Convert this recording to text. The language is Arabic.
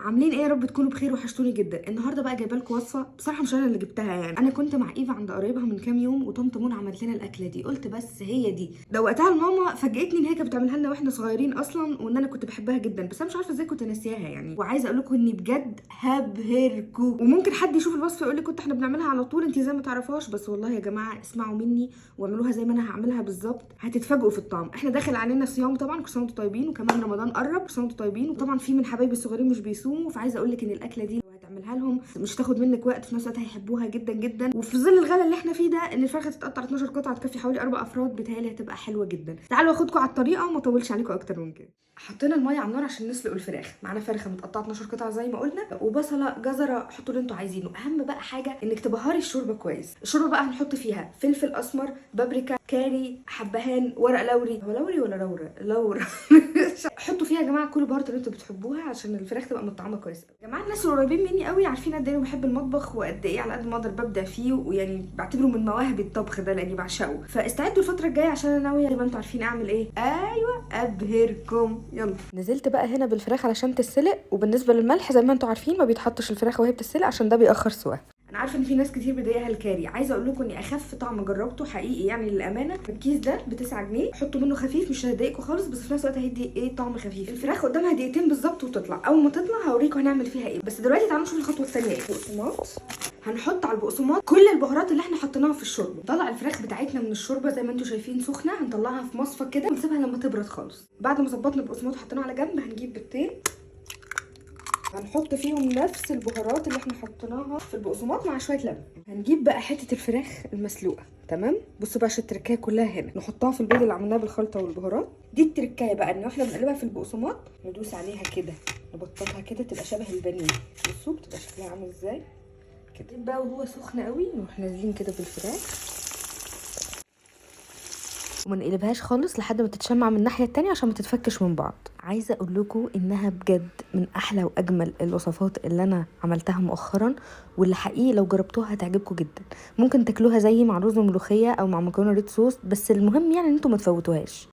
عاملين ايه؟ يا رب تكونوا بخير، وحشتوني جدا. النهارده بقى جايبه لكم وصفه، بصراحه مش انا اللي جبتها، يعني انا كنت مع ايفا عند قرايبها من كام يوم، وطنط منى عملت لنا الاكله دي. قلت بس هي دي، دوقتها لماما، فاجئتني ان هي كانت بتعملها لنا واحنا صغيرين اصلا، وان انا كنت بحبها جدا، بس انا مش عارفه ازاي كنت ناسياها يعني. وعايزه اقول لكم اني بجد هبهركم. وممكن حد يشوف الوصفه يقول لي كنت احنا بنعملها على طول، انت زي ما تعرفهاش، بس والله يا جماعه اسمعوا مني واعملوها زي ما انا هعملها بالظبط، هتتفاجئوا في الطعم. احنا داخل علينا صيام طبعا، كل سنه وانتم طيبين، وكمان رمضان قرب، كل سنه وانتم طيبين. وطبعا في من حبايبي الصغيرين مش بيصوموا، فعايزه اقول لك ان الاكله دي لو هتعملها لهم مش تاخد منك وقت، في نفس الوقت هيحبوها جدا جدا. وفي ظل الغلا اللي احنا فيه ده، ان الفرخه تتقطع 12 قطعه تكفي حوالي 4 افراد، بتهيألي هتبقى حلوه جدا. تعالوا اخدكم على الطريقه وما اطولش عليكم اكتر من كده. حطينا الميه على النار عشان نسلق الفراخ. معانا فرخه متقطعه 12 قطعه زي ما قلنا، وبصله، جزره، حطوا اللي انتوا عايزينه. اهم بقى حاجه انك تبهري الشوربه كويس. الشوربه بقى هنحط فيها فلفل اسمر، بابريكا، كاري، حبهان، ورق لوري. هو لوري ولا لورا؟ لورا. حطوا فيها يا جماعه كل البهارات اللي انتوا بتحبوها عشان الفراخ تبقى متطعمه كويس. يا جماعه الناس القريبين مني قوي عارفين قد ايه انا بحب المطبخ، وقد ايه على قد ما اقدر ببدع فيه، ويعني بعتبره من مواهب الطبخ ده لاني بعشقه. فاستعدوا الفتره الجايه عشان انا ناويه زي ما انتوا عارفين اعمل ايه. ايوه، ابهركم. يلا، نزلت بقى هنا بالفراخ علشان تتسلق. وبالنسبه للملح زي ما انتوا عارفين ما بيتحطش الفراخ وهي بتتسلق عشان ده بيأخر سواها. انا عارفه ان في ناس كتير بتضايقها الكاري، عايزه اقول لكم اني اخف طعم جربته حقيقي يعني للامانه. الكيس ده ب 9 جنيه، حطوا منه خفيف، مش هيضايقكم خالص، بس في نفس الوقت هيدي ايه، طعم خفيف. الفراخ قدامها دقيقتين بالظبط وتطلع. اول ما تطلع هوريكم هنعمل فيها ايه، بس دلوقتي تعالوا نشوف الخطوه الثانيه ايه. بقسماط، هنحط على البقسماط كل البهارات اللي احنا حطيناها في الشوربه. نطلع الفراخ بتاعتنا من الشوربه زي ما انتم شايفين سخنه، هنطلعها في مصفى كده ونسيبها لما تبرد خالص. بعد ما ظبطنا البقسماط وحطيناه على جنب، هنجيب بيضتين، هنحط فيهم نفس البهارات اللي احنا حطيناها في البقسماط مع شويه لبن. هنجيب بقى حته الفراخ المسلوقه، تمام. بصوا بقى التركايه كلها هنا، نحطها في البيض اللي عملناه بالخلطه والبهارات. دي التركايه بقى، ان احنا بنقلبها في البقسماط، ندوس عليها كده، نبططها كده تبقى شبه البانيه. بصوا بتبقى شكلها عامل ازاي كده بقى، وهو سخن قوي نروح نازلين كده بالفراخ، وما نقلبهاش خالص لحد ما تتشمع من الناحيه التانية عشان ما تتفكش من بعض. عايزه اقول لكم انها بجد من احلى واجمل الوصفات اللي انا عملتها مؤخرا، واللي حقيقي لو جربتوها هتعجبكم جدا. ممكن تاكلوها زي مع رز وملوخيه او مع مكرونه ريد صوص، بس المهم يعني ان انتم ما تفوتوهاش.